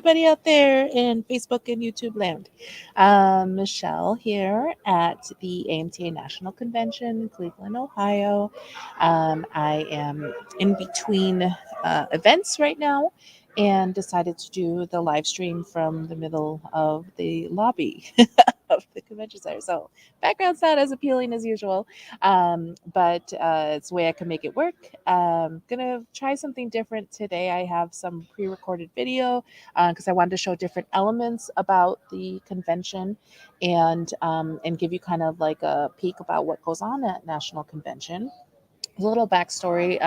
everybody out there in Facebook and YouTube land. Michelle here at the AMTA National Convention in Cleveland, Ohio. I am in between events right now and decided to do the live stream from the middle of the lobby of the convention center. So, background's not as appealing as usual, but it's a way I can make it work. Gonna try something different today. I have some pre-recorded video because I wanted to show different elements about the convention and give you kind of like a peek about what goes on at National Convention. A little backstory.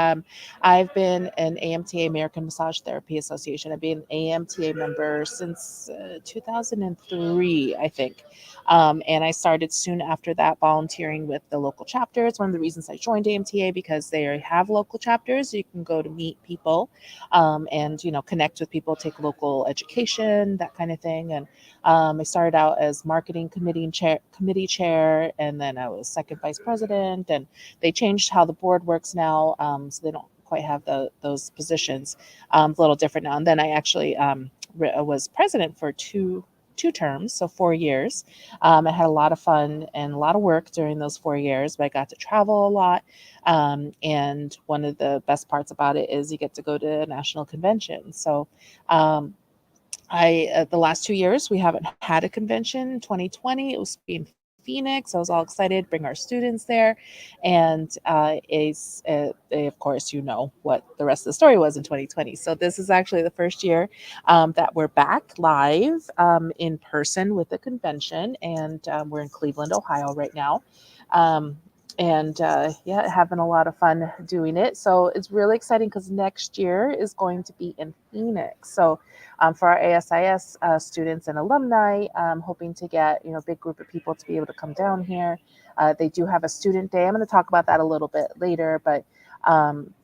I've been an AMTA, American Massage Therapy Association. I've been an AMTA member since 2003, I think. And I started soon after that volunteering with the local chapter. It's one of the reasons I joined AMTA because they have local chapters. You can go to meet people and, connect with people, take local education, that kind of thing. And I started out as marketing committee chair, and then I was second vice president. And they changed how the board works now, so they don't quite have those positions. A little different now. And then I actually was president for two terms, so 4 years. I had a lot of fun and a lot of work during those 4 years, but I got to travel a lot. And one of the best parts about it is you get to go to a national convention. So um, the last 2 years we haven't had a convention. In 2020 it was in Phoenix. I was all excited, bring our students there, and of course what the rest of the story was in 2020. So this is actually the first year that we're back live in person with the convention, and we're in Cleveland, Ohio right now. Um, and yeah, having a lot of fun doing it. So it's really exciting because next year is going to be in Phoenix. So for our ASIS students and alumni, hoping to get a big group of people to be able to come down here. They do have a student day. I'm going to talk about that a little bit later, but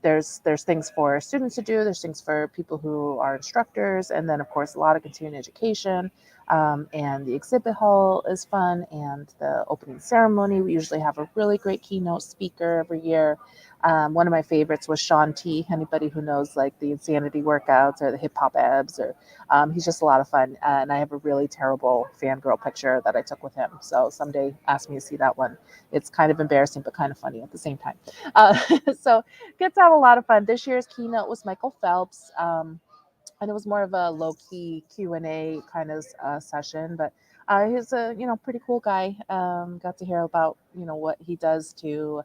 there's things for students to do. There's things for people who are instructors, and then of course a lot of continuing education. And the exhibit hall is fun, and the opening ceremony. We usually have a really great keynote speaker every year. One of my favorites was Sean T. Anybody who knows like the insanity workouts or the hip hop abs, or he's just a lot of fun. And I have a really terrible fangirl picture that I took with him. So someday ask me to see that one. It's kind of embarrassing, but kind of funny at the same time. Uh, so get to have a lot of fun. This year's keynote was Michael Phelps. And it was more of a low-key Q&A kind of session, but he's a pretty cool guy. Got to hear about what he does to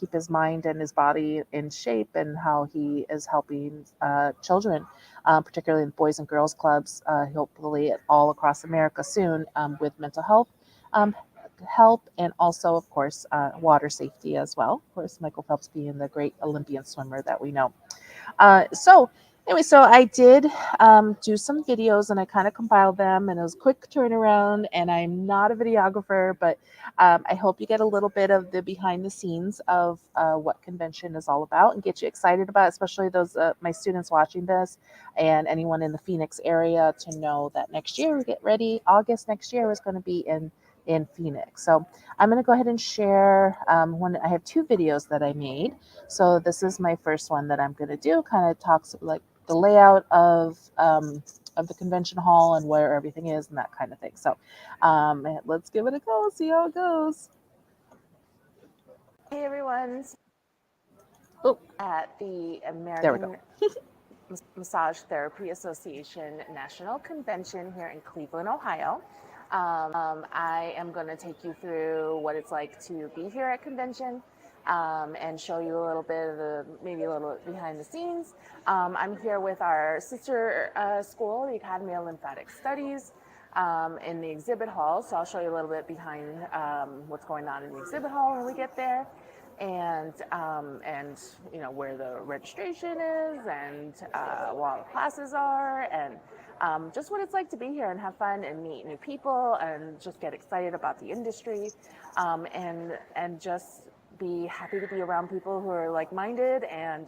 keep his mind and his body in shape, and how he is helping children, particularly in boys and girls clubs, hopefully all across America soon, with mental health um, help, and also of course water safety as well. Of course, Michael Phelps being the great Olympian swimmer that we know. So anyway, so I did do some videos, and I kind of compiled them, and it was a quick turnaround, and I'm not a videographer, but I hope you get a little bit of the behind the scenes of what convention is all about and get you excited about it, especially those my students watching this and anyone in the Phoenix area, to know that next year, we get ready, August next year is going to be in Phoenix. So I'm going to go ahead and share one. I have two videos that I made. So this is my first one that I'm going to do. Kind of talks like the layout of the convention hall and where everything is and that kind of thing. So let's give it a go. See how it goes. Hey everyone. Oh, At the there we go. American Massage Therapy Association National Convention here in Cleveland, Ohio. I am going to take you through what it's like to be here at convention, and show you a little bit of maybe a little behind the scenes. I'm here with our sister school, the Academy of Lymphatic Studies, in the exhibit hall. So I'll show you a little bit behind what's going on in the exhibit hall when we get there. And where the registration is, and where all the classes are, and just what it's like to be here and have fun and meet new people and just get excited about the industry, and just be happy to be around people who are like-minded and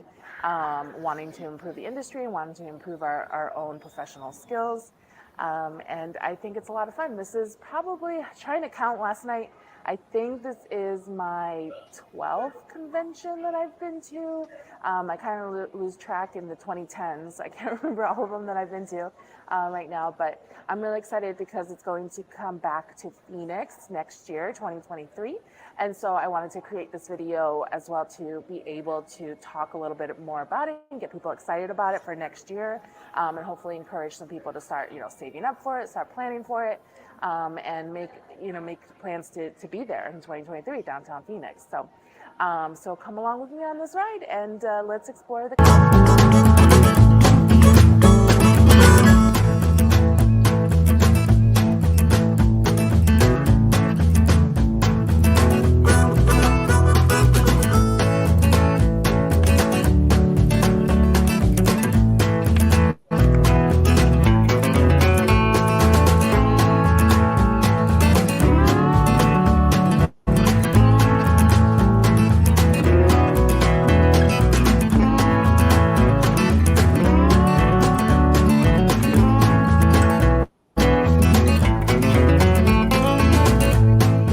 wanting to improve the industry and wanting to improve our own professional skills. And I think it's a lot of fun. This is probably, trying to count last night, I think this is my 12th convention that I've been to. I kind of lose track in the 2010s. I can't remember all of them that I've been to. right now, but I'm really excited because it's going to come back to Phoenix next year, 2023. And so I wanted to create this video as well to be able to talk a little bit more about it and get people excited about it for next year, and hopefully encourage some people to start, saving up for it, start planning for it, and make plans to be there in 2023 downtown Phoenix. So come along with me on this ride and let's explore the.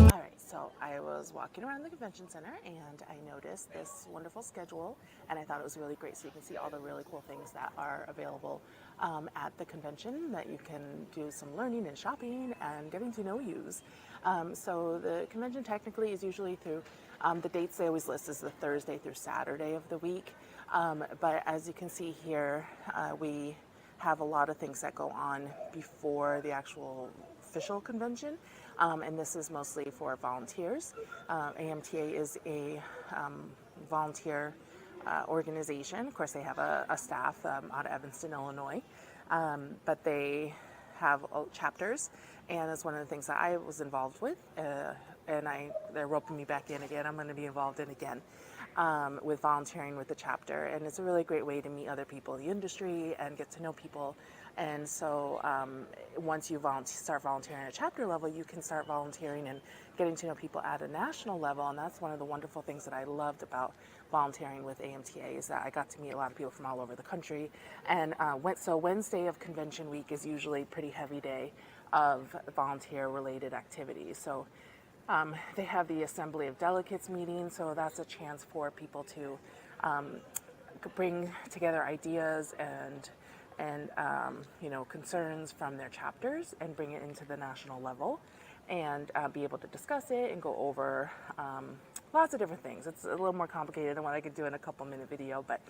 All right, so I was walking around the convention center and I noticed this wonderful schedule, and I thought it was really great. So you can see all the really cool things that are available at the convention that you can do some learning and shopping and getting to know yous. So the convention technically is usually through the dates they always list is the Thursday through Saturday of the week. But as you can see here, we have a lot of things that go on before the actual official convention, and this is mostly for volunteers. AMTA is a volunteer organization. Of course, they have a staff out of Evanston, Illinois, but they have chapters, and that's one of the things that I was involved with, and they're roping me back in again. I'm going to be involved in again. With volunteering with the chapter, and it's a really great way to meet other people in the industry and get to know people. And so once you start volunteering at a chapter level, you can start volunteering and getting to know people at a national level. And that's one of the wonderful things that I loved about volunteering with AMTA is that I got to meet a lot of people from all over the country. And so Wednesday of convention week is usually a pretty heavy day of volunteer related activities. So they have the Assembly of Delegates meeting, so that's a chance for people to bring together ideas and concerns from their chapters and bring it into the national level and be able to discuss it and go over lots of different things. It's a little more complicated than what I could do in a couple-minute video, but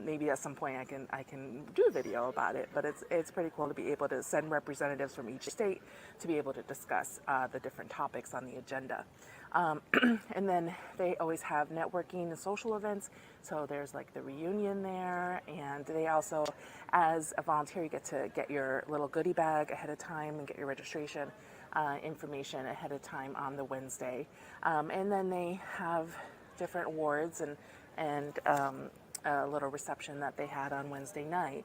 maybe at some point I can do a video about it. But it's pretty cool to be able to send representatives from each state to be able to discuss the different topics on the agenda. And then they always have networking and social events. So there's like the reunion there, and they also, as a volunteer, you get to get your little goodie bag ahead of time and get your registration information ahead of time on the Wednesday. And then they have different awards and a little reception that they had on Wednesday night.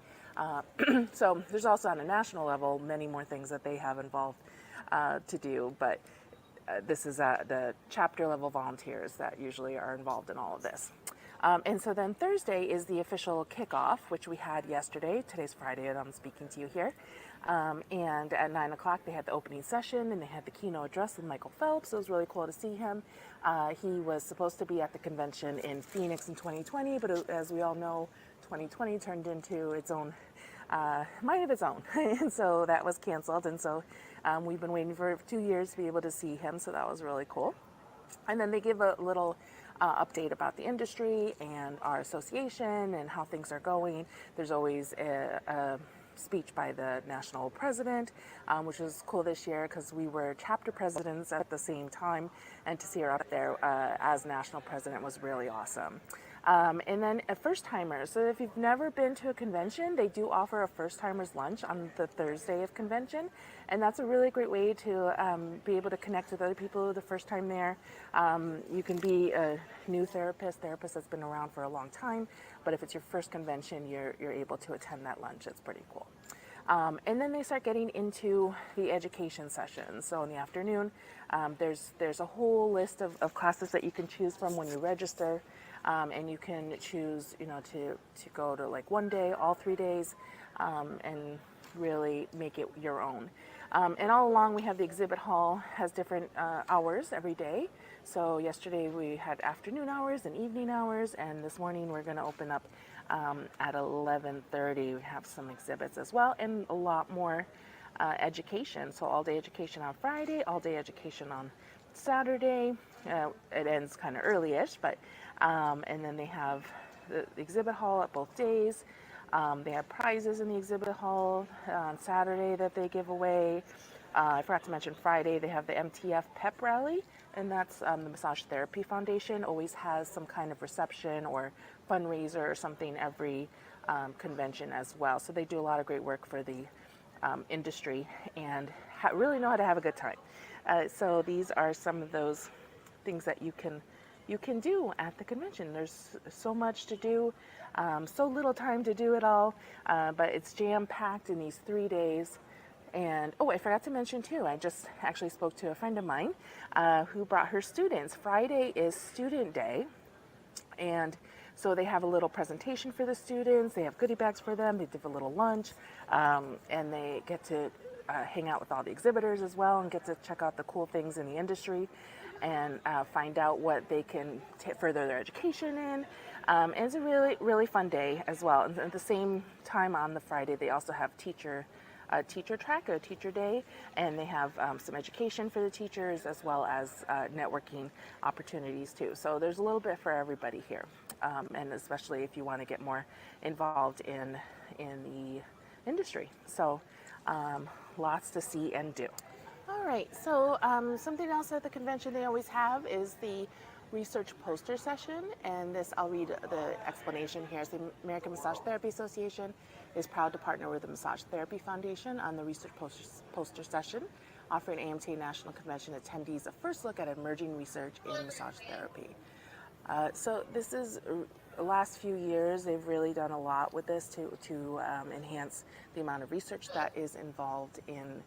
So there's also on a national level many more things that they have involved to do, but this is the chapter level volunteers that usually are involved in all of this. And so then Thursday is the official kickoff, which we had yesterday. Today's Friday, and I'm speaking to you here. And at 9 o'clock, they had the opening session, and they had the keynote address with Michael Phelps. It was really cool to see him. He was supposed to be at the convention in Phoenix in 2020, but as we all know, 2020 turned into its own mind of its own. And so that was canceled. And so we've been waiting for 2 years to be able to see him. So that was really cool. And then they give a little update about the industry and our association and how things are going. There's always a speech by the national president, which was cool this year because we were chapter presidents at the same time, and to see her up there as national president was really awesome. And then a first-timer. So if you've never been to a convention, they do offer a first-timers lunch on the Thursday of convention. And that's a really great way to be able to connect with other people the first time there. You can be a new therapist that's been around for a long time. But if it's your first convention, you're able to attend that lunch. It's pretty cool. And then they start getting into the education sessions. So in the afternoon, there's a whole list of classes that you can choose from when you register. And you can choose, to go to like one day, all 3 days, and really make it your own. And all along we have the exhibit hall has different hours every day. So yesterday we had afternoon hours and evening hours, and this morning we're going to open up At 11:30, we have some exhibits as well, and a lot more education. So all day education on Friday, all day education on Saturday. It ends kind of early-ish, but and then they have the exhibit hall at both days. They have prizes in the exhibit hall on Saturday that they give away. I forgot to mention Friday, they have the MTF Pep Rally, and that's the Massage Therapy Foundation always has some kind of reception or fundraiser or something every convention as well. So they do a lot of great work for the industry and really know how to have a good time. So these are some of those things that you can do at the convention. There's so much to do, so little time to do it all, but it's jam packed in these 3 days. And oh, I forgot to mention too, I just actually spoke to a friend of mine who brought her students. Friday is student day, and so they have a little presentation for the students. They have goodie bags for them. They give a little lunch, and they get to hang out with all the exhibitors as well and get to check out the cool things in the industry and find out what they can further their education in. And it's a really, really fun day as well. And at the same time on the Friday, they also have teacher track, a teacher day, and they have some education for the teachers as well as networking opportunities too. So there's a little bit for everybody here, and especially if you want to get more involved in the industry. So lots to see and do. All right, so something else at the convention they always have is the research poster session, and this I'll read the explanation here. So the American Massage Therapy Association is proud to partner with the Massage Therapy Foundation on the research poster session, offering AMTA National Convention attendees a first look at emerging research in massage therapy. So this is the last few years they've really done a lot with this to enhance the amount of research that is involved in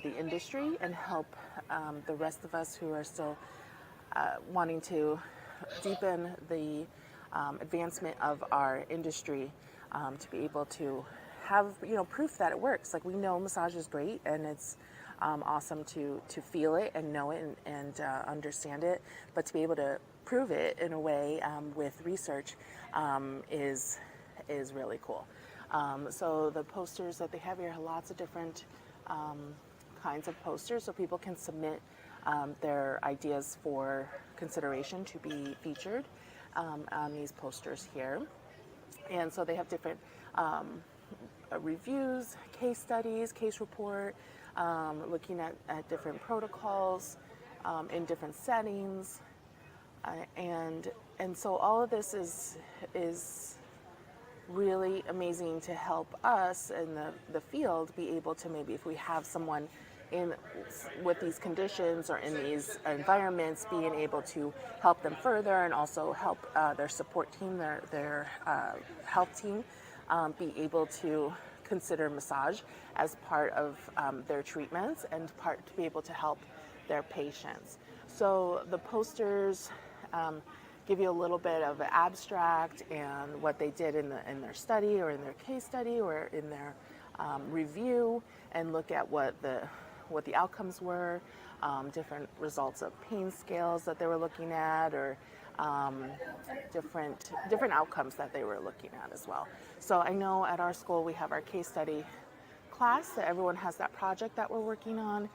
the industry and help the rest of us who are still wanting to deepen the advancement of our industry to be able to have proof that it works. Like, we know massage is great, and it's awesome to feel it and know it and understand it, but to be able to prove it in a way with research is really cool. So the posters that they have here have lots of different kinds of posters, so people can submit their ideas for consideration to be featured on these posters here. And so they have different reviews, case studies, case report, looking at different protocols in different settings, and so all of this is really amazing to help us in the field be able to, maybe if we have someone in with these conditions or in these environments, being able to help them further and also help their support team, their health team, be able to consider massage as part of their treatments and to be able to help their patients. So the posters give you a little bit of an abstract and what they did in their study or in their case study or in their review, and look at what the outcomes were, different results of pain scales that they were looking at, or different outcomes that they were looking at as well. So I know at our school we have our case study class that everyone has that project that we're working on.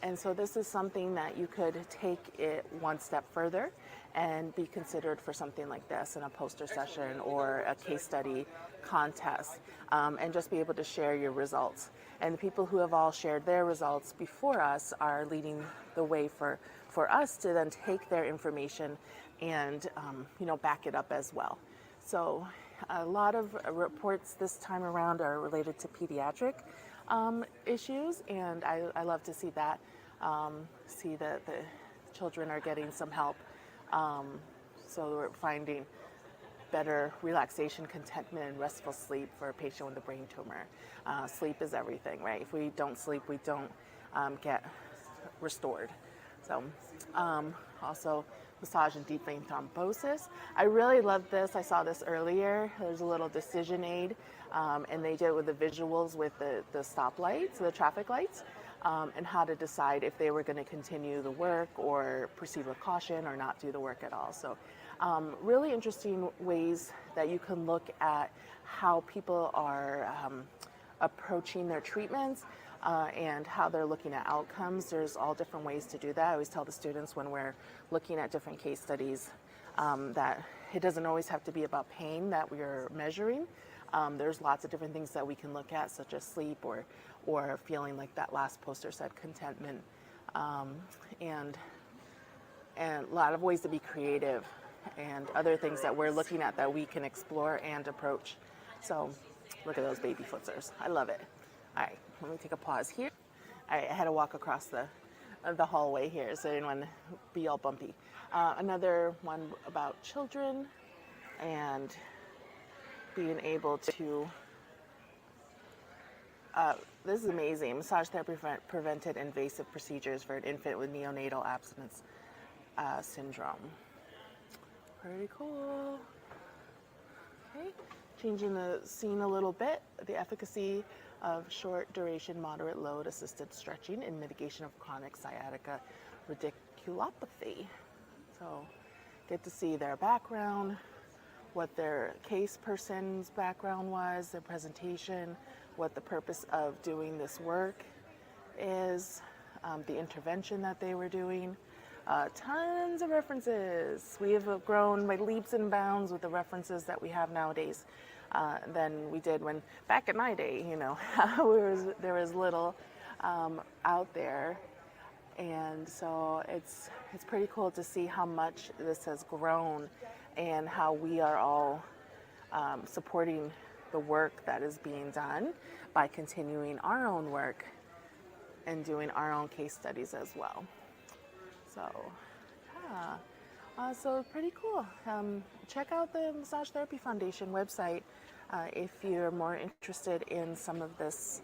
And so this is something that you could take it one step further and be considered for something like this in a poster session or a case study contest, and just be able to share your results. And the people who have all shared their results before us are leading the way for us to then take their information and back it up as well. So a lot of reports this time around are related to pediatric issues, and I love to see that, see that the children are getting some help. So we're finding better relaxation, contentment, and restful sleep for a patient with a brain tumor. Sleep is everything, right? If we don't sleep, we don't get restored. So also massage and deep vein thrombosis. I really love this. I saw this earlier. There's a little decision aid, and they did it with the visuals with the stoplights, the traffic lights. and how to decide if they were going to continue the work or proceed with caution or not do the work at all. So, really interesting ways that you can look at how people are approaching their treatments and how they're looking at outcomes. There's all different ways to do that. I always tell the students when we're looking at different case studies that it doesn't always have to be about pain that we're measuring. There's lots of different things that we can look at, such as sleep or feeling like that last poster said, contentment, um, and and a lot of ways to be creative, and other things that we're looking at that we can explore and approach. So, look at those baby footsers. I love it. All right, let me take a pause here. All right, I had to walk across the hallway here, so I didn't want to be all bumpy. Another one about children and being able to. This is amazing. Massage therapy prevented invasive procedures for an infant with neonatal abstinence syndrome. Pretty cool. Okay, changing the scene a little bit. The efficacy of short duration, moderate load assisted stretching in mitigation of chronic sciatica radiculopathy. So, get to see their background, what their case person's background was, their presentation, what the purpose of doing this work is, the intervention that they were doing. Tons of references. We have grown by leaps and bounds with the references that we have nowadays than we did when back in my day. There was little out there, and so it's pretty cool to see how much this has grown and how we are all supporting the work that is being done by continuing our own work and doing our own case studies as well. So, yeah. So pretty cool. Check out the Massage Therapy Foundation website if you're more interested in some of this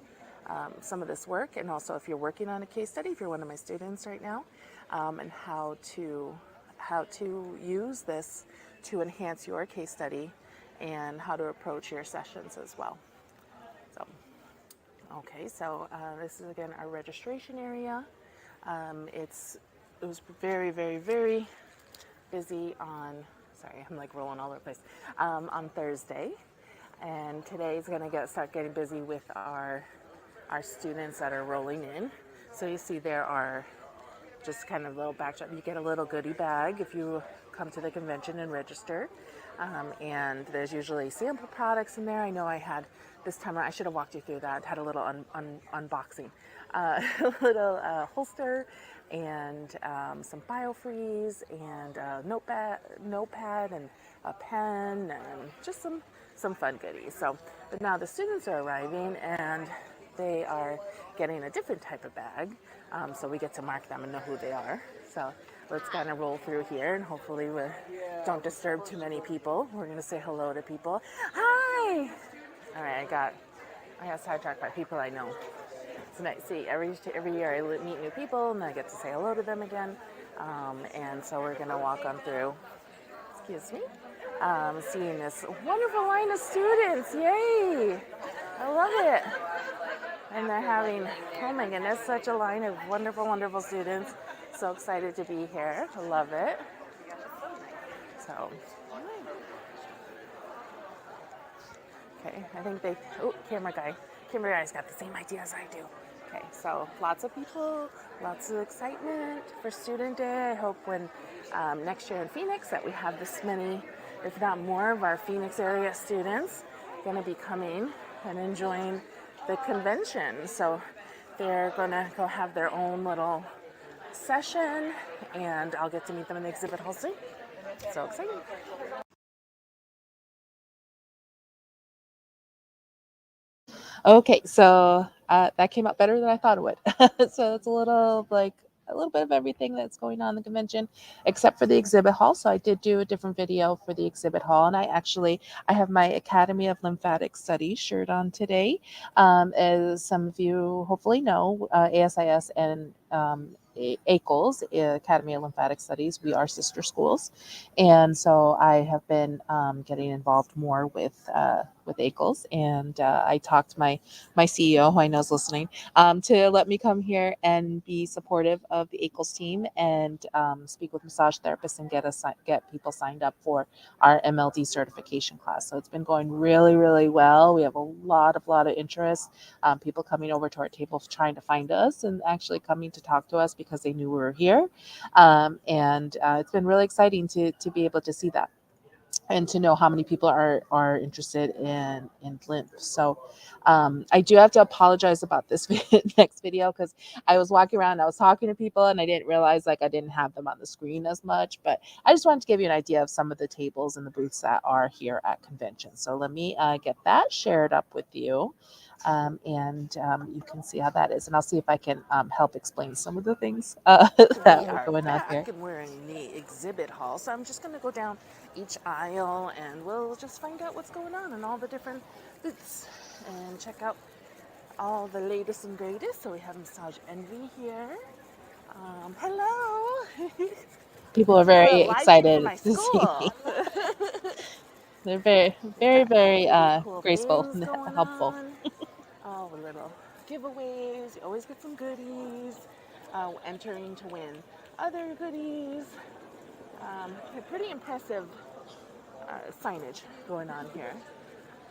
work, and also if you're working on a case study, if you're one of my students right now, and how to use this to enhance your case study and how to approach your sessions as well. So, okay, so this is again our registration area. It was very, very, very busy on, sorry, I'm like rolling all over the place, on Thursday. And today is going to start getting busy with our students that are rolling in. So you see there are just kind of little backdrop. You get a little goodie bag if you come to the convention and register. And there's usually sample products in there. I know I had this time around, I should have walked you through that, had a little unboxing. A little holster and some biofreeze and a notepad and a pen and just some fun goodies. So, but now the students are arriving and they are getting a different type of bag. So we get to mark them and know who they are. So let's kind of roll through here and hopefully we don't disturb too many people. We're going to say hello to people. Hi! All right, I got sidetracked by people I know. It's nice. See, every year I meet new people and I get to say hello to them again. And so we're going to walk on through. Excuse me. Seeing this wonderful line of students. Yay! I love it. And they're having, oh my goodness, such a line of wonderful, wonderful students. So excited to be here. I love it. So, okay, I think camera guy's got the same idea as I do. Okay, so lots of people, lots of excitement for Student Day. I hope when next year in Phoenix that we have this many, if not more, of our Phoenix area students going to be coming and enjoying the convention. So they're going to go have their own little session, and I'll get to meet them in the exhibit hall soon. So exciting. Okay, so that came out better than I thought it would. So it's a little bit of everything that's going on in the convention, except for the exhibit hall. So I did do a different video for the exhibit hall, and I have my Academy of Lymphatic Studies shirt on today. As some of you hopefully know, ASIS and ACLS, Academy of Lymphatic Studies. We are sister schools, and so I have been getting involved more with ACLS. And I talked to my CEO, who I know is listening, to let me come here and be supportive of the ACLS team and speak with massage therapists and get people signed up for our MLD certification class. So it's been going really, really well. We have a lot of interest. People coming over to our table trying to find us and actually coming to talk to us because they knew we were here. And it's been really exciting to be able to see that and to know how many people are interested in lymph. So I do have to apologize about this next video because I was walking around, I was talking to people, and I didn't realize like I didn't have them on the screen as much. But I just wanted to give you an idea of some of the tables and the booths that are here at convention. So let me get that shared up with you. And you can see how that is. And I'll see if I can help explain some of the things that We are are going on here. back and we're in the exhibit hall. So I'm just going to go down each aisle and we'll just find out what's going on in all the different booths and check out all the latest and greatest. So we have Massage Envy here. Hello. People are It's a very live stream from excited my to see me. school. They're very, Got very really cool graceful things and going helpful. on. Oh, little giveaways. You always get some goodies. Entering to win other goodies. Pretty impressive signage going on here.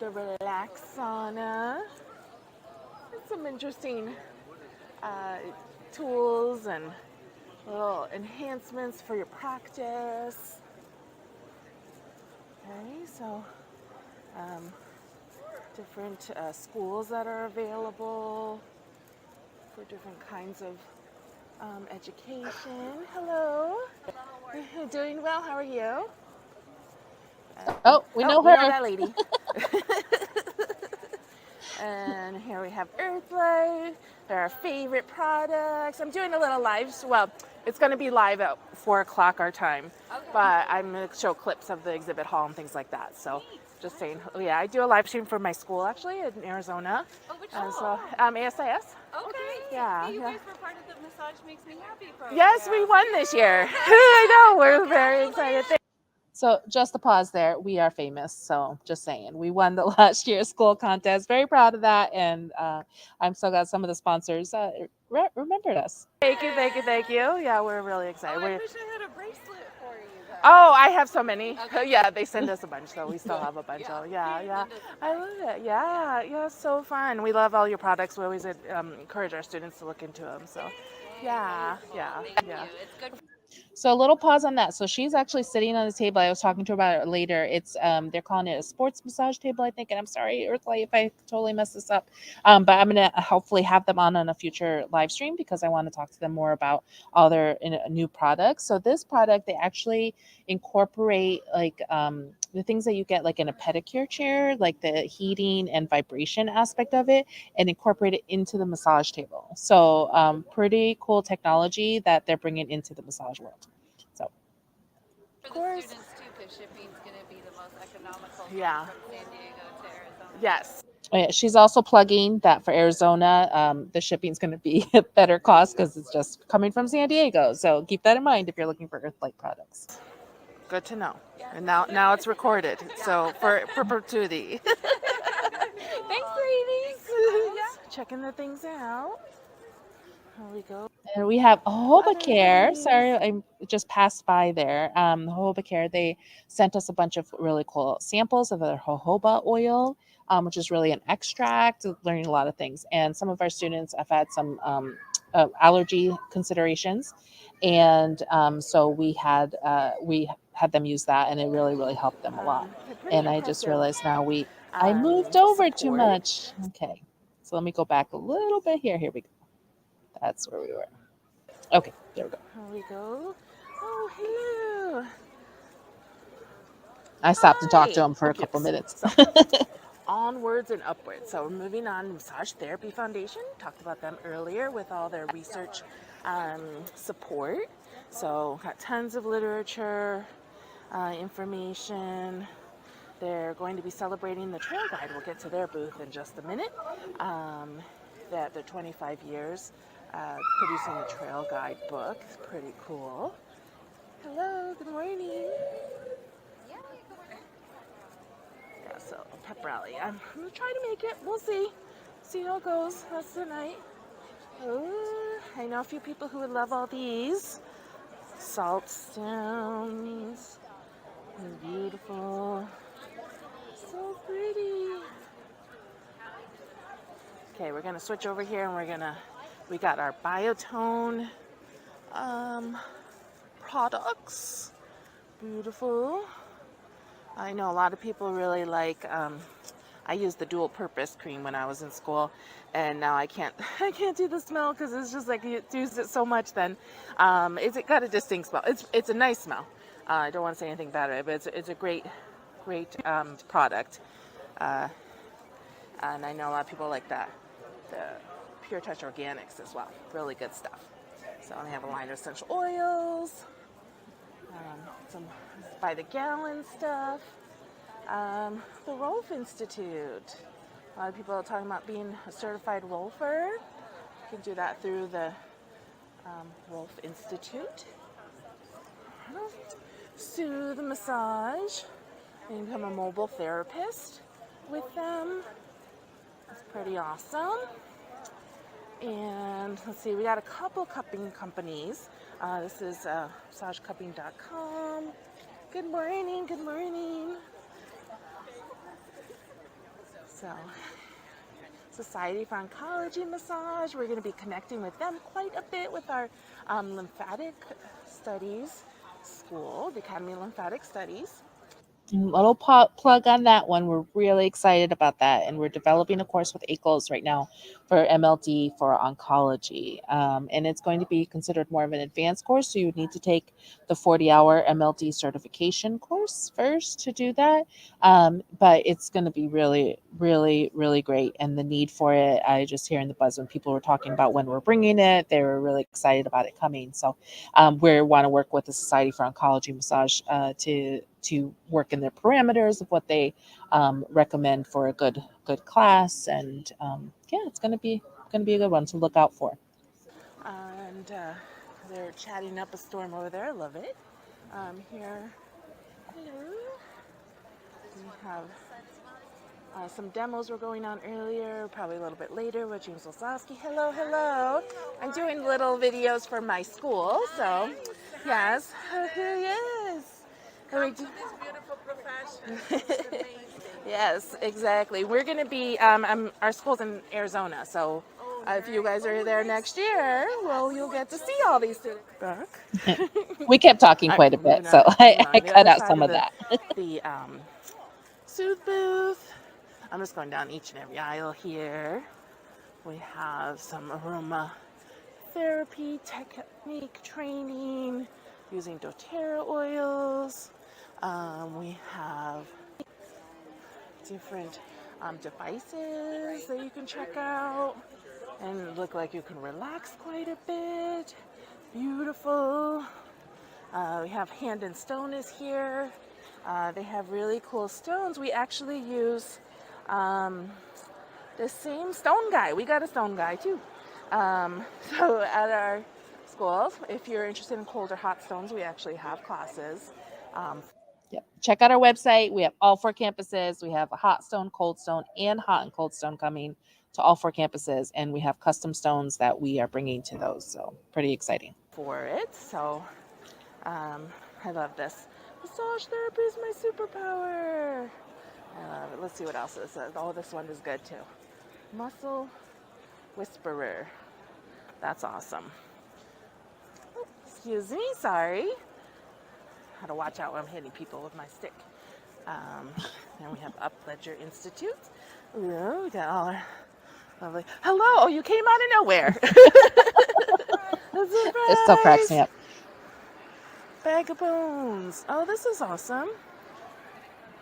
The Relax Sauna. Some interesting uh, tools and little enhancements for your practice. Okay, so different schools that are available for different kinds of education. Hello. Doing well. How are you? Oh, we Oh, know we know her. that lady. And here we have Earthlight. They're our favorite products. I'm doing a little live. Well, it's going to be live at 4 o'clock our time. Okay. But I'm going to show clips of the exhibit hall and things like that. So just saying, yeah, I do a live stream for my school actually in Arizona. Oh, which school? So ASIS. Okay. Yeah. Hey, you Yeah. guys were part of the Massage Makes Me Happy program. Yes, we won this year. I know. We're very excited. So just a pause there. We are famous. So just saying, we won the last year's school contest. Very proud of that, and I'm so glad some of the sponsors remembered us. Thank you, thank you, thank you. Yeah, we're really excited. Oh, I wish I had a bracelet for you though. Oh, I have so many. Okay. Yeah, they send us a bunch, so we still have a bunch. Yeah. Oh, yeah, Hey, yeah. Linda's I nice. love it. Yeah, yeah, so fun. We love all your products. We always encourage our students to look into them. So, yeah, Wonderful. yeah, Thank yeah. you. It's good. So a little pause on that. So she's actually sitting on the table. I was talking to her about it later. It's they're calling it a sports massage table, I think. And I'm sorry, Earthlight, if I totally mess this up. But I'm gonna hopefully have them on a future live stream because I want to talk to them more about all their new products. So this product, they actually incorporate like the things that you get like in a pedicure chair, like the heating and vibration aspect of it, and incorporate it into the massage table. So pretty cool technology that they're bringing into the massage world. So For Of the course. students too, because shipping's going to be the most economical Yeah. from San Diego to Arizona. Yes. oh, yeah, she's also plugging that for Arizona, the shipping's going to be a better cost because it's just coming from San Diego. So keep that in mind if you're looking for Earthlight products. Good to know. And now it's recorded. So for perpetuity. Thanks, ladies. Yeah. Checking the things out. Here we go. And we have Jojoba Other Care. goodies. Sorry, I just passed by there. Jojoba Care, they sent us a bunch of really cool samples of their jojoba oil, which is really an extract, learning a lot of things. And some of our students have had some allergy considerations. And so we had them use that, and it really helped them a lot. Pretty And I just impressive realized now I moved over too support. much. Okay, so let me go back a little bit here. Here we go. That's where we were. Okay, there we go. Here we go. Oh, hello. I stopped to talk to Hi. him for a couple Oops. minutes. So, onwards and upwards. So, we're moving on. Massage Therapy Foundation. Talked about them earlier with all their research support. So, got tons of literature, information. They're going to be celebrating the Trail Guide. We'll get to their booth in just a minute. That they're 25 years producing the trail guide book. It's pretty cool. Hello, good morning. Yeah, so pep rally. I'm gonna try to make it. We'll see. See how it goes. That's tonight. Oh, I know a few people who would love all these salt stones. And beautiful. So pretty. Okay, we're gonna switch over here and we got our biotone products. Beautiful. I know a lot of people really like, I used the dual purpose cream when I was in school, and now I can't I can't do the smell because it's just like you used it so much then. It's got a distinct smell. It's a nice smell. I don't want to say anything bad about it, but it's a great product. Uh, and I know a lot of people like the Pure Touch Organics as well. Really good stuff. So they have a line of essential oils, some by the gallon stuff. The Rolf Institute. A lot of people are talking about being a certified Rolfer. You can do that through the Rolf Institute. Soothe massage. You can become a mobile therapist with them. That's pretty awesome. And let's see, we got a couple cupping companies. This is massagecupping.com. Good morning, good morning. So, Society for Oncology Massage, we're going to be connecting with them quite a bit with our lymphatic studies school, the Academy of Lymphatic Studies. Little plug on that one. We're really excited about that, and we're developing a course with ACLS right now for MLD for oncology, and it's going to be considered more of an advanced course, so you would need to take the 40-hour MLD certification course first to do that, but it's going to be really, really, really great, and the need for it, I just hearing the buzz when people were talking about when we're bringing it, they were really excited about it coming. So we want to work with the Society for Oncology Massage to work in their parameters of what they recommend for a good class, and yeah, it's gonna be a good one to look out for. And they're chatting up a storm over there. I love it. Here, hello. We have some demos were going on earlier, probably a little bit later with James Olsowski. Hello, hello. I'm doing little videos for my school, so yes, here he is. Come to this beautiful profession. It's amazing. Yes, exactly. We're going to be, our school's in Arizona, so if you guys are there next year, well, you'll get to see all these students. Back. We kept talking All quite a right, bit, so I The cut other out side some of of that. the Soothe booth. I'm just going down each and every aisle here. We have some aroma therapy technique training using doTERRA oils. We have different devices that you can check out and look like you can relax quite a bit. Beautiful. We have Hand and Stone is here. They have really cool stones. We actually use the same stone guy. We got a stone guy too. So at our school, if you're interested in cold or hot stones, we actually have classes. Yep. Check out our website. We have all 4 campuses. We have a hot stone, cold stone, and hot and cold stone coming to all 4 campuses, and we have custom stones that we are bringing to those. So pretty exciting for it. So I love this. Massage therapy is my superpower. I love it. Let's see what else this is. Oh, this one is good too. Muscle Whisperer. That's awesome. Oh, excuse me, sorry. How to watch out when I'm hitting people with my stick. And we have Up Ledger Institute. Ooh, we got all our lovely. Hello, oh, you came out of nowhere. It still cracks me up. Bag of bones. Oh, this is awesome.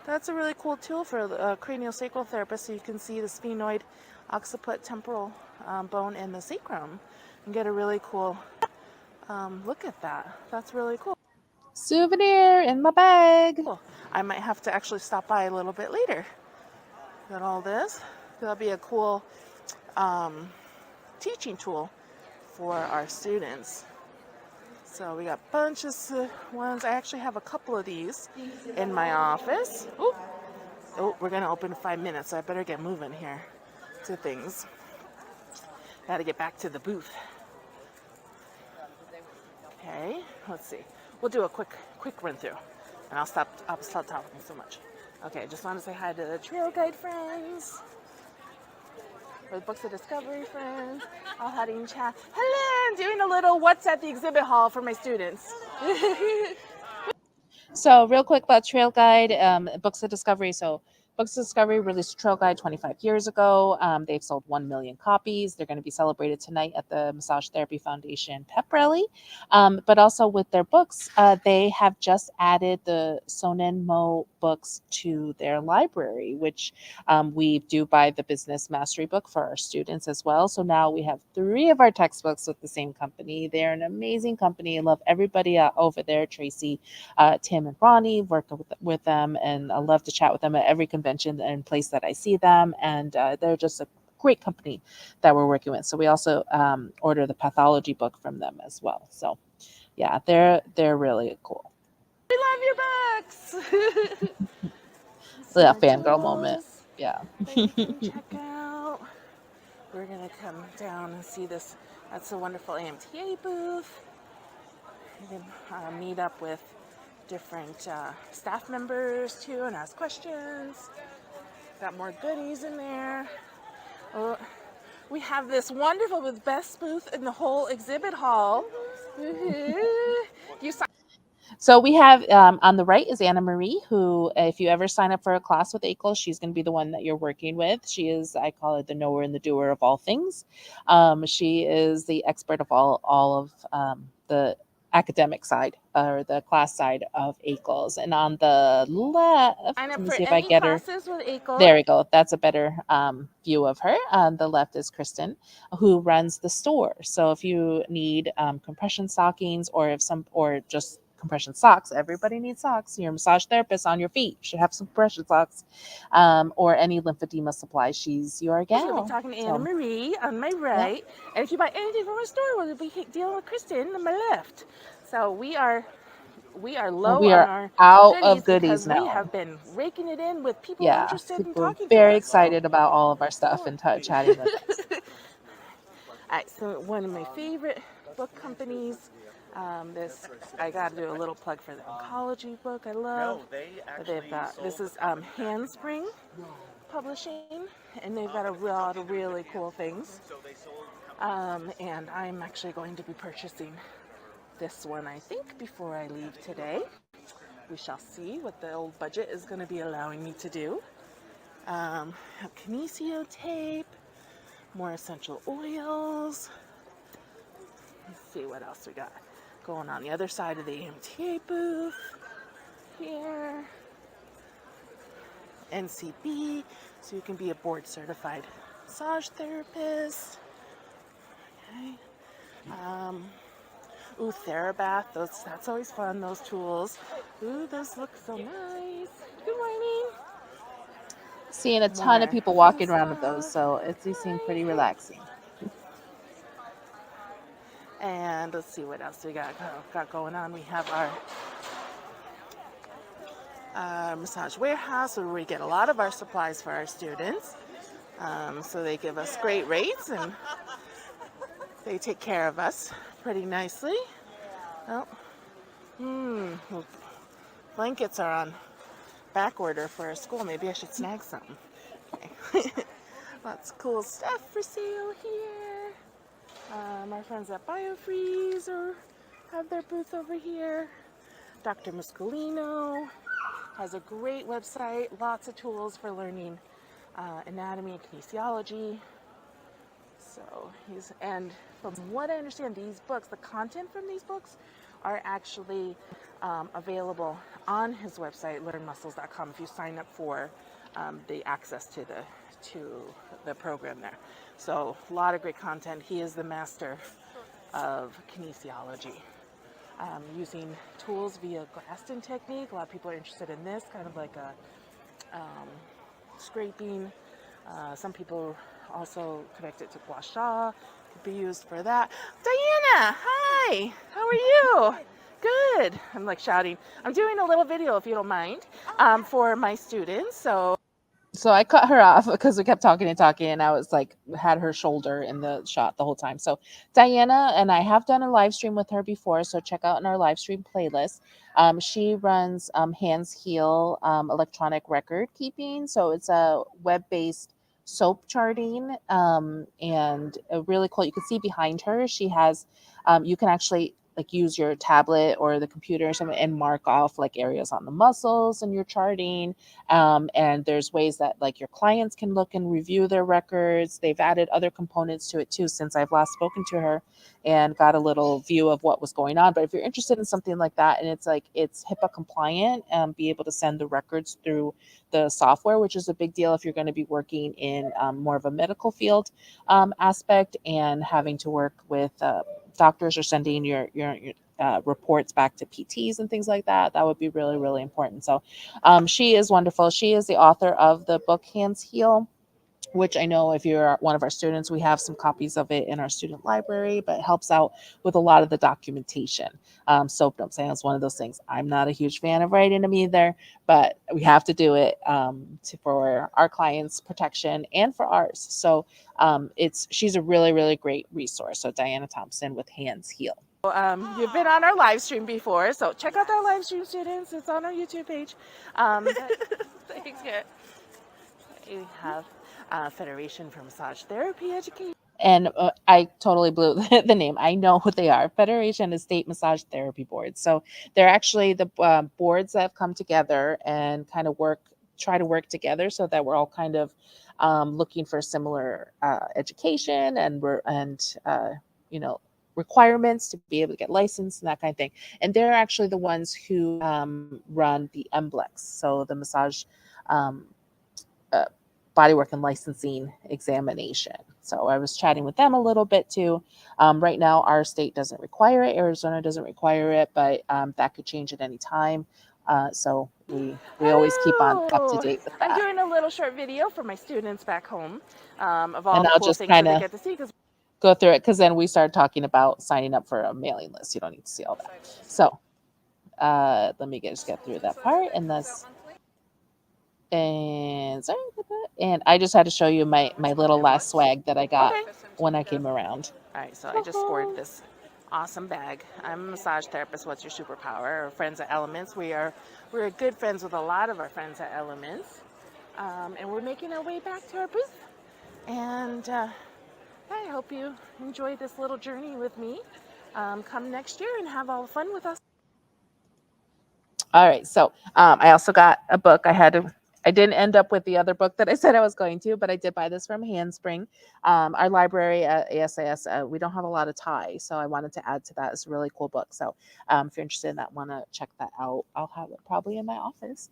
That's a really cool tool for a craniosacral therapist, so you can see the sphenoid, occiput, temporal bone, and the sacrum, and get a really cool look at that. That's really cool. Souvenir in my bag. Cool. I might have to actually stop by a little bit later. Got all this. That'll be a cool teaching tool for our students. So we got bunches of ones. I actually have a couple of these in my office. Ooh. Oh, we're gonna open in 5 minutes, so I better get moving here to things. Got to get back to the booth. Okay, let's see. We'll do a quick run through, and I'll stop talking so much. Okay, just want to say hi to the trail guide friends, or the Books of Discovery friends. All howdy and chat. Hello, I'm doing a little what's at the exhibit hall for my students. So, real quick about Trail Guide, Books of Discovery. So, Books of Discovery released Trail Guide 25 years ago. They've sold 1 million copies. They're going to be celebrated tonight at the Massage Therapy Foundation pep rally. But also with their books, they have just added the Sonen Mo books to their library, which we do buy the Business Mastery book for our students as well. So now we have 3 of our textbooks with the same company. They're an amazing company. I love everybody over there, Tracy, Tim and Ronnie, work with them, and I love to chat with them at every convention and place that I see them. And they're just a great company that we're working with. So we also order the pathology book from them as well. So yeah, they're really cool. We love your books. Some Yeah, more fangirl moment. tools Yeah. that you can check out. We're gonna come down and see this. That's a wonderful AMTA booth. You can meet up with different staff members too and ask questions. Got more goodies in there. Oh, we have this wonderful with best booth in the whole exhibit hall. You saw So we have on the right is Anna Marie, who, if you ever sign up for a class with ACLS, she's going to be the one that you're working with. She is, I call it the knower and the doer of all things. She is the expert of all of the academic side or the class side of ACLS. And on the left, sign let up me for see if I any get her. classes with ACLS. There we go. That's a better view of her. On the left is Kristen, who runs the store. So if you need compression stockings, or just compression socks, everybody needs socks. You're a massage therapist on your feet, you should have some compression socks, or any lymphedema supplies. She's your gal. We'll be talking to Anna Marie on my right, and if you buy anything from our store, we'll be dealing with Kristen on my left. So we are low We on are our out goodies of goodies because we now. have been raking it in with people Yeah, interested in people are talking to very us. excited about all of our stuff and chatting with us. All right, so one of my favorite book companies. This I got to do a little plug for the oncology book I love. They've got this is Handspring Publishing, and they've got a lot of really cool things. And I'm actually going to be purchasing this one, I think, before I leave today. We shall see what the old budget is going to be allowing me to do. Have kinesio tape, more essential oils. Let's see what else we got going on the other side of the AMTA booth. Here, NCB, so you can be a board certified massage therapist. Okay. Ooh, TheraBath, that's always fun, those tools. Ooh, those look so nice. Good morning. Seeing a ton of people walking around with those, so these seem pretty relaxing. And let's see what else we got going on. We have our massage warehouse where we get a lot of our supplies for our students. So they give us great rates and they take care of us pretty nicely. Oh, blankets are on back order for a school. Maybe I should snag something. Okay. Lots of cool stuff for sale here. My friends at BioFreeze have their booth over here. Dr. Muscolino has a great website, lots of tools for learning anatomy and kinesiology. So and from what I understand, these books, the content from these books are actually available on his website, learnmuscles.com, if you sign up for the access to the program there. So a lot of great content. He is the master of kinesiology. Using tools via Graston technique. A lot of people are interested in this, kind of like a scraping. Some people also connect it to gua sha, be used for that. Diana, hi, how are you? Good. I'm like shouting. I'm doing a little video, if you don't mind, for my students. So I cut her off because we kept talking and talking, and I was like, had her shoulder in the shot the whole time. So Diana and I have done a live stream with her before, so check out in our live stream playlist. She runs Hands Heal electronic record keeping, so it's a web-based soap charting, and really cool. You can see behind her, she has, you can actually like use your tablet or the computer or something and mark off like areas on the muscles and your charting, and there's ways that like your clients can look and review their records. They've added other components to it too since I've last spoken to her and got a little view of what was going on. But if you're interested in something like that, and it's like it's HIPAA compliant, be able to send the records through the software, which is a big deal if you're going to be working in more of a medical field aspect and having to work with doctors or sending your reports back to PTs and things like that. That would be really, really important. So she is wonderful. She is the author of the book Hands Heal, which I know if you're one of our students, we have some copies of it in our student library, but it helps out with a lot of the documentation. Soap notes, I know it's one of those things. I'm not a huge fan of writing them either, but we have to do it for our clients' protection and for ours. So she's a really, really great resource. So Diana Thompson with Hands Heal. You've been on our live stream before, so check out that live stream, students. It's on our YouTube page. Thanks, good. We have Federation for Massage Therapy Education. And I totally blew the name. I know what they are. Federation of State Massage Therapy Boards. So they're actually the boards that have come together and kind of try to work together so that we're all kind of looking for similar education and you know, requirements to be able to get licensed and that kind of thing. And they're actually the ones who run the MBLEX, so the massage uh, bodywork and licensing examination. So I was chatting with them a little bit too. Right now, our state doesn't require it. Arizona doesn't require it, but that could change at any time. So we always keep on up to Hello. date with I'm that. doing a little short video for my students back home of all And the I'll cool just things that kind they of get to see. Because go through it because then we start talking about signing up for a mailing list. You don't need to see all that. So let me just get through that part, and that's and sorry about that. And I just had to show you my little last swag that I got okay. when I came around. All right, so I just scored this awesome bag. I'm a massage therapist. What's your superpower? Or friends at Elements. We're good friends with a lot of our friends at Elements, and we're making our way back to our booth. And I hope you enjoy this little journey with me. Come next year and have all the fun with us. All right. So I also got a book. I didn't end up with the other book that I said I was going to, but I did buy this from Handspring. Our library at ASIS, we don't have a lot of Thai, so I wanted to add to that. It's a really cool book. So if you're interested in that, want to check that out, I'll have it probably in my office.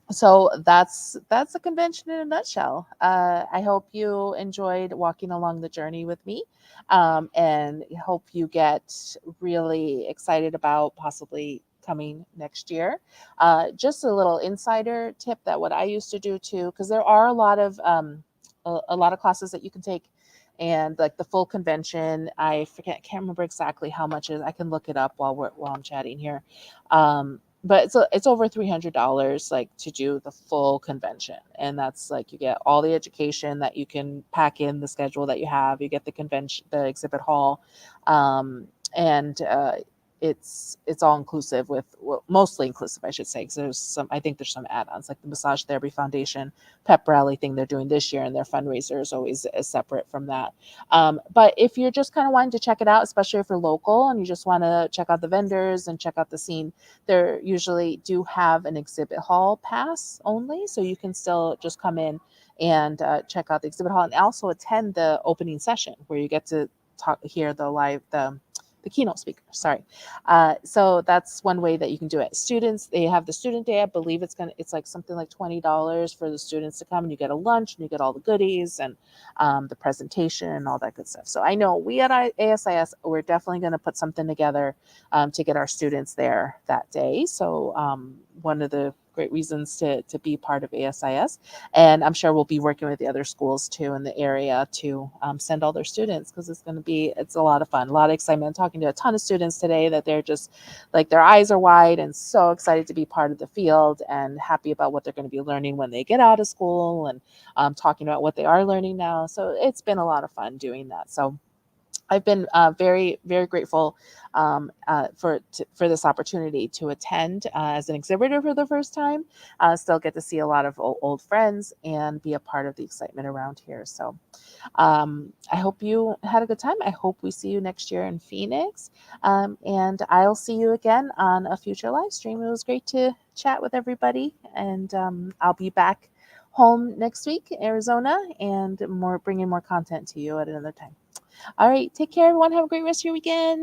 So that's a convention in a nutshell. I hope you enjoyed walking along the journey with me, and hope you get really excited about possibly coming next year. Just a little insider tip that what I used to do too, because there are a lot of classes that you can take. And like the full convention, can't remember exactly how much it is. I can look it up while I'm chatting here. But it's over $300 like to do the full convention, and that's like you get all the education that you can pack in the schedule that you have. You get the convention, the exhibit hall, and it's all inclusive with, well, mostly inclusive, I should say, because I think there's some add-ons like the Massage Therapy Foundation pep rally thing they're doing this year, and their fundraiser is always separate from that. But if you're just kind of wanting to check it out, especially if you're local and you just want to check out the vendors and check out the scene, they usually do have an exhibit hall pass only, so you can still just come in and check out the exhibit hall and also attend the opening session where you get to hear the keynote speaker. Sorry. So that's one way that you can do it. Students, they have the student day. I believe it's like something like $20 for the students to come, and you get a lunch and you get all the goodies and the presentation and all that good stuff. So I know we at ASIS, we're definitely going to put something together to get our students there that day. So one of the great reasons to be part of ASIS. And I'm sure we'll be working with the other schools too in the area to send all their students, because it's a lot of fun, a lot of excitement. I'm talking to a ton of students today that they're just like their eyes are wide and so excited to be part of the field and happy about what they're going to be learning when they get out of school, and talking about what they are learning now. So it's been a lot of fun doing that. So I've been very, very grateful for this opportunity to attend as an exhibitor for the first time. Still get to see a lot of old friends and be a part of the excitement around here. So I hope you had a good time. I hope we see you next year in Phoenix. And I'll see you again on a future live stream. It was great to chat with everybody. And I'll be back home next week, Arizona, and bringing more content to you at another time. All right. Take care, everyone. Have a great rest of your weekend.